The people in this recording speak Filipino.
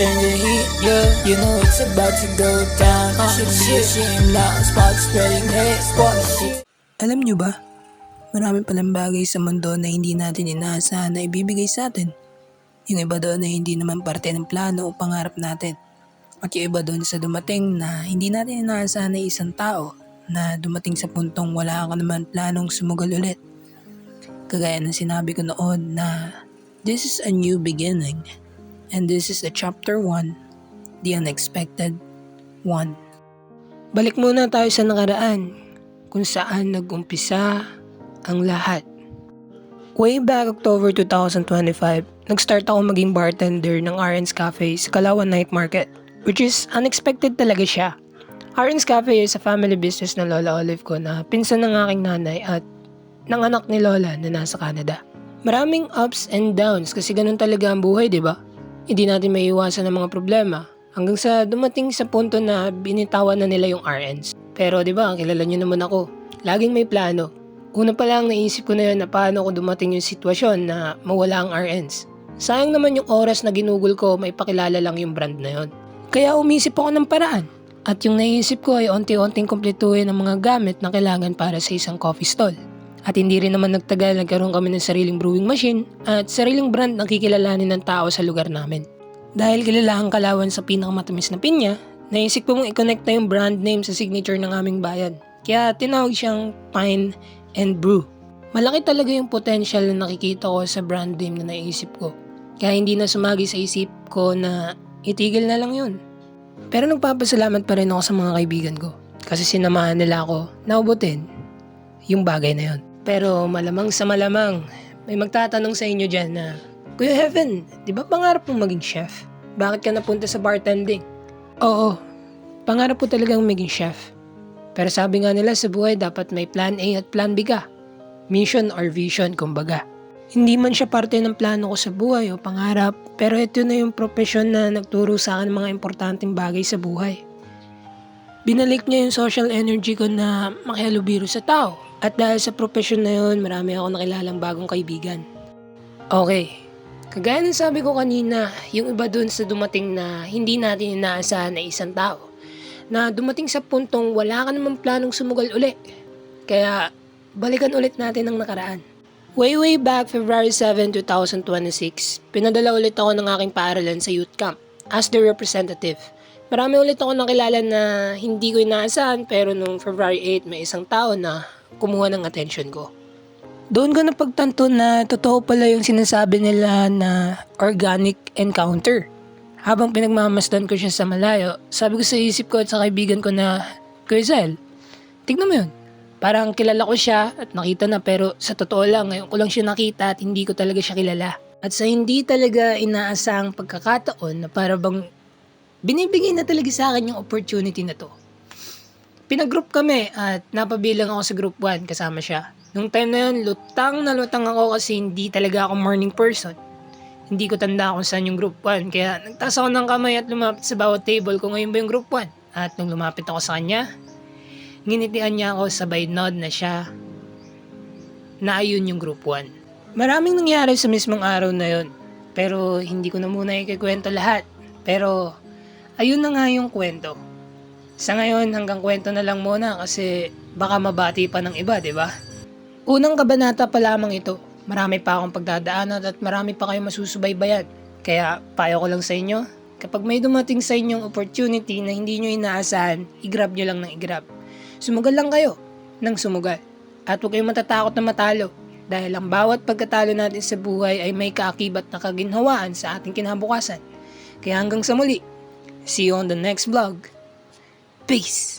turn the heat, yeah. You know it's about to go down. Shouldn't be ashamed, loud spots spreading hate, spot shit. Alam nyo ba, marami palang bagay sa mundo na hindi natin inaasahan na ibibigay sa atin. Yung iba doon na hindi naman parte ng plano o pangarap natin. At yung iba doon sa dumating na hindi natin inaasahan na isang tao na dumating sa puntong wala ka naman planong sumugal ulit. Kagaya ng sinabi ko noon na this is a new beginning and this is the chapter 1, the unexpected 1. Balik muna tayo sa nakaraan kung saan nag-umpisa ang lahat. Way back October 2025, nag-start ako maging bartender ng RN's Cafe sa Calauan Night Market, which is unexpected talaga siya. RN's Cafe is a family business ng Lola Olive ko na pinsan ng aking nanay at ng anak ni Lola na nasa Canada. Maraming ups and downs kasi ganun talaga ang buhay, di ba? Hindi natin maiiwasan ng mga problema hanggang sa dumating sa punto na binitawan na nila yung RNs. Pero di ba, kilala nyo naman ako. Laging may plano. Una pa lang naisip ko na yun na paano ko dumating yung sitwasyon na mawala ang RNs. Sayang naman yung oras na ginugol ko, may pakilala lang yung brand na yun. Kaya umisip ako ng paraan. At yung naisip ko ay unti-unting kumpletuhin ang mga gamit na kailangan para sa isang coffee stall. At hindi rin naman nagtagal, nagkaroon kami ng sariling brewing machine at sariling brand na kikilalanin ng tao sa lugar namin. Dahil kilala ang Calauan sa pinakamatamis na pinya, naisip ko mong i-connect na yung brand name sa signature ng aming bayan. Kaya tinawag siyang Pine and Brew. Malaki talaga yung potential na nakikita ko sa brand name na naisip ko. Kaya hindi na sumagi sa isip ko na itigil na lang yun. Pero nagpapasalamat pa rin ako sa mga kaibigan ko. Kasi sinamahan nila ako na ubutin yung bagay na yun. Pero malamang sa malamang, may magtatanong sa inyo dyan na, Kuya Heaven, di ba pangarap mong maging chef? Bakit ka napunta sa bartending? Oo, pangarap ko talagang maging chef. Pero sabi nga nila sa buhay dapat may plan A at plan B ka. Mission or vision kumbaga. Hindi man siya parte ng plano ko sa buhay o pangarap, pero ito na yung profesyon na nagturo sa akin ng mga importanteng bagay sa buhay. Binalik niya yung social energy ko na makihalubiro sa tao. At dahil sa profesyon na yun, marami ako nakilalang bagong kaibigan. Okay, kagaya ng sabi ko kanina, yung iba dun sa dumating na hindi natin inaasahan na isang tao. Na dumating sa puntong wala ka namang planong sumugal uli. Kaya balikan ulit natin ang nakaraan. Way back February 7, 2026, pinadala ulit ako ng aking paaralan sa youth camp as the representative. Marami ulit ako nakilala na hindi ko inaasahan pero nung February 8 may isang tao na kumuha ng attention ko. Doon ko napagtanto na totoo pala yung sinasabi nila na organic encounter. Habang pinagmamasdan ko siya sa malayo, sabi ko sa isip ko at sa kaibigan ko na, Kuya Zel, tignan mo yun. Parang kilala ko siya at nakita na pero sa totoo lang, ngayon ko lang siya nakita at hindi ko talaga siya kilala. At sa hindi talaga inaasahang pagkakataon na para bang binibigay na talaga sa akin yung opportunity na to. Pinag-group kami at napabilang ako sa group 1 kasama siya. Nung time na yun, lutang na lutang ako kasi hindi talaga ako morning person. Hindi ko tanda kung saan yung group 1 kaya nagtaas ako ng kamay at lumapit sa bawat table kung ngayon ba yung group 1. At nung lumapit ako sa kanya, nginitian niya ako sabay nod na siya na ayun yung group 1. Maraming nangyari sa mismong araw na yun pero hindi ko na muna ikikwento lahat. Pero ayun na nga yung kwento. Sa ngayon hanggang kwento na lang muna kasi baka mabati pa ng iba, di ba? Unang kabanata pa lamang ito. Marami pa akong pagdadaanan at marami pa kayong masusubaybayan. Kaya payo ko lang sa inyo, kapag may dumating sa inyong opportunity na hindi nyo inaasahan, i-grab nyo lang ng i-grab. Sumugal lang kayo ng sumugal. At huwag kayong matatakot na matalo dahil ang bawat pagkatalo natin sa buhay ay may kaakibat na kaginhawaan sa ating kinabukasan. Kaya hanggang sa muli, see you on the next vlog. Peace!